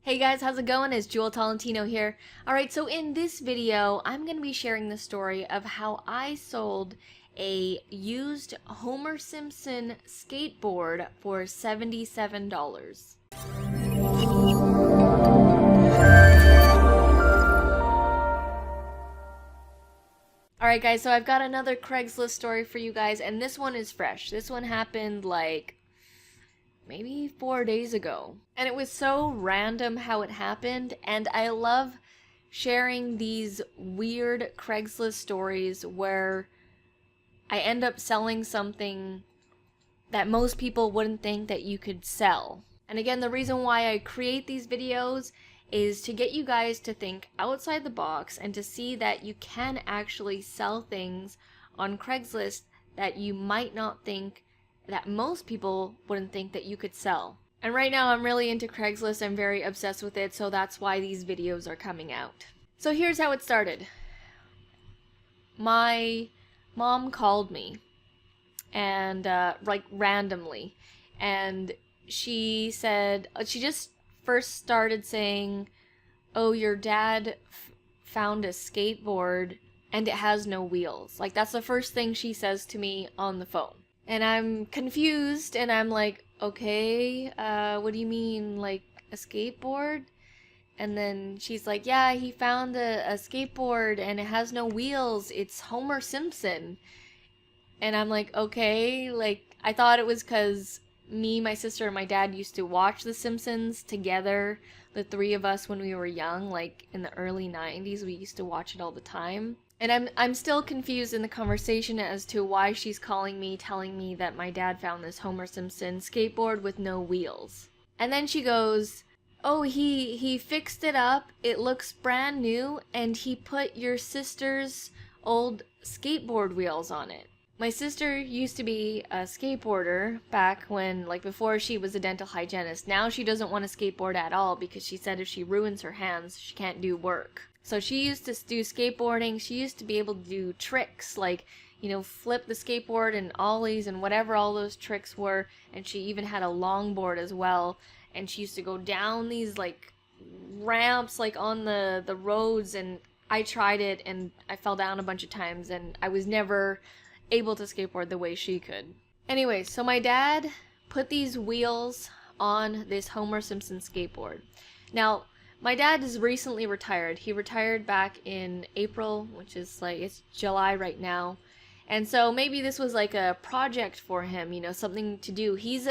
Hey guys, how's it going? It's Jewel Tolentino here. Alright, so in this video, I'm going to be sharing the story of how I sold a used Homer Simpson skateboard for $77. Alright guys, so I've got another Craigslist story for you guys, and this one is fresh. This one happened like maybe 4 days ago. And it was so random how it happened, and I love sharing these weird Craigslist stories where I end up selling something that most people wouldn't think that you could sell. And again, the reason why I create these videos is to get you guys to think outside the box and to see that you can actually sell things on Craigslist that you might not think that most people wouldn't think that you could sell. And right now I'm really into Craigslist. I'm very obsessed with it, so that's why these videos are coming out. So here's how it started. My mom called me and like randomly, and she said, she just first started saying, oh, your dad found a skateboard and it has no wheels. Like, that's the first thing she says to me on the phone. And I'm confused, and I'm like, okay, what do you mean, like a skateboard? And then she's like, yeah, he found a skateboard and it has no wheels. It's Homer Simpson. And I'm like, okay, like, I thought it was because me, my sister, and my dad used to watch The Simpsons together, the three of us when we were young, like in the early 90s. We used to watch it all the time. And I'm still confused in the conversation as to why she's calling me, telling me that my dad found this Homer Simpson skateboard with no wheels. And then she goes, oh, he fixed it up, it looks brand new, and he put your sister's old skateboard wheels on it. My sister used to be a skateboarder back when, like, before she was a dental hygienist. Now she doesn't want to skateboard at all because she said if she ruins her hands, she can't do work. So she used to do skateboarding. She used to be able to do tricks like, you know, flip the skateboard and ollies and whatever all those tricks were. And she even had a longboard as well. And she used to go down these like ramps like on the roads, and I tried it and I fell down a bunch of times and I was never able to skateboard the way she could. Anyway, so my dad put these wheels on this Homer Simpson skateboard. Now, my dad is recently retired. He retired back in April, which is like, it's July right now. And so maybe this was like a project for him, you know, something to do. He's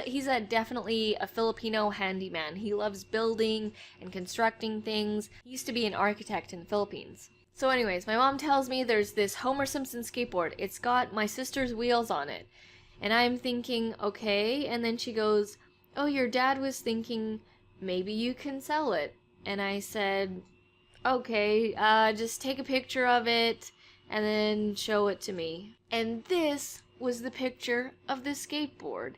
definitely a Filipino handyman. He loves building and constructing things. He used to be an architect in the Philippines. So anyways, my mom tells me there's this Homer Simpson skateboard. It's got my sister's wheels on it. And I'm thinking, okay. And then she goes, oh, your dad was thinking maybe you can sell it. And I said, okay, just take a picture of it and then show it to me. And this was the picture of the skateboard.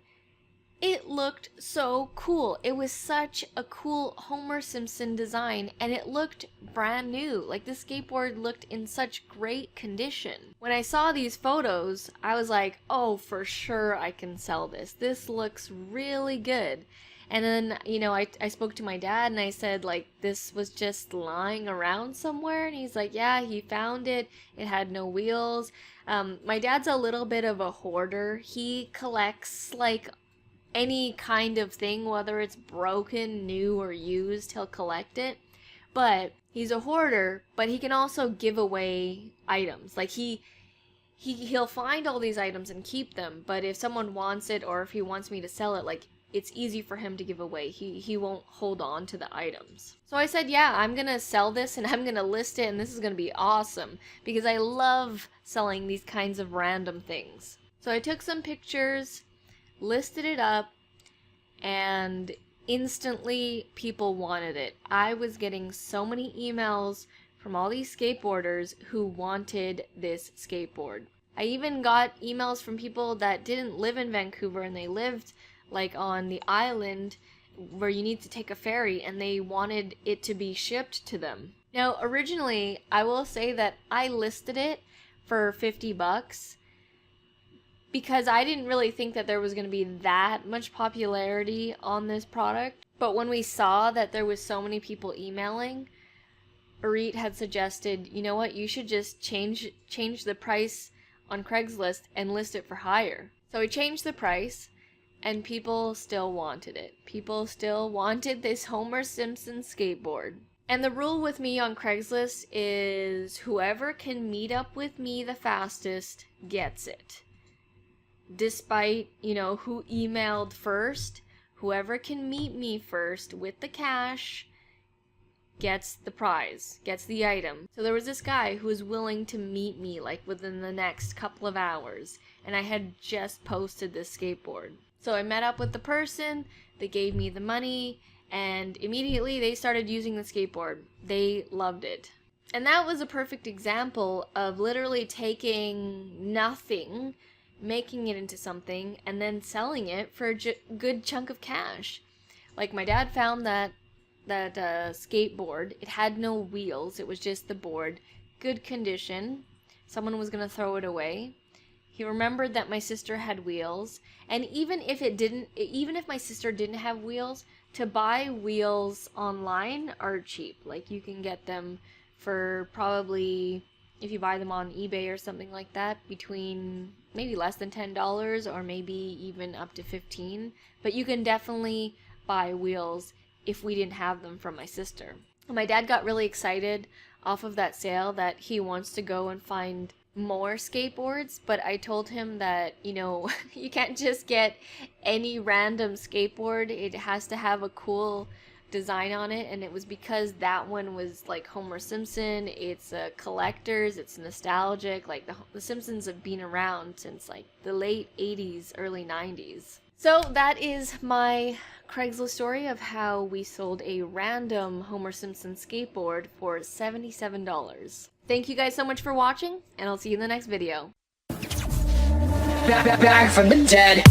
It looked so cool. It was such a cool Homer Simpson design, and it looked brand new. Like, the skateboard looked in such great condition. When I saw these photos, I was like, oh, for sure I can sell this. This looks really good. And then, you know, I spoke to my dad and I said, like, this was just lying around somewhere. And he's like, yeah, he found it. It had no wheels. My dad's a little bit of a hoarder. He collects, like, any kind of thing, whether it's broken, new, or used, he'll collect it. But he's a hoarder, but he can also give away items. Like, he'll find all these items and keep them. But if someone wants it, or if he wants me to sell it, like, it's easy for him to give away. He won't hold on to the items. So I said, yeah, I'm gonna sell this and I'm gonna list it, and this is gonna be awesome because I love selling these kinds of random things. So I took some pictures, listed it up, and instantly people wanted it. I was getting so many emails from all these skateboarders who wanted this skateboard. I even got emails from people that didn't live in Vancouver and they lived like on the island where you need to take a ferry, and they wanted it to be shipped to them. Now, originally, I will say that I listed it for $50 because I didn't really think that there was going to be that much popularity on this product. But when we saw that there was so many people emailing, Arit had suggested, you know what, you should just change the price on Craigslist and list it for hire. So we changed the price, and people still wanted it. People still wanted this Homer Simpson skateboard. And the rule with me on Craigslist is whoever can meet up with me the fastest gets it. Despite, who emailed first, whoever can meet me first with the cash gets the prize, gets the item. So there was this guy who was willing to meet me like within the next couple of hours, and I had just posted this skateboard. So I met up with the person, they gave me the money, and immediately they started using the skateboard. They loved it. And that was a perfect example of literally taking nothing, making it into something, and then selling it for a good chunk of cash. Like, my dad found that skateboard. It had no wheels. It was just the board. Good condition. Someone was going to throw it away. He remembered that my sister had wheels, and even if my sister didn't have wheels, to buy wheels online are cheap. Like, you can get them for probably, if you buy them on eBay or something like that, between maybe less than $10 or maybe even up to $15. But you can definitely buy wheels if we didn't have them from my sister. My dad got really excited off of that sale that he wants to go and find more skateboards, but I told him that, you can't just get any random skateboard. It has to have a cool design on it, and it was because that one was like Homer Simpson. It's a collector's, it's nostalgic. Like, the Simpsons have been around since like the late 80s, early 90s. So that is my Craigslist story of how we sold a random Homer Simpson skateboard for $77. Thank you guys so much for watching, and I'll see you in the next video. Back from the dead.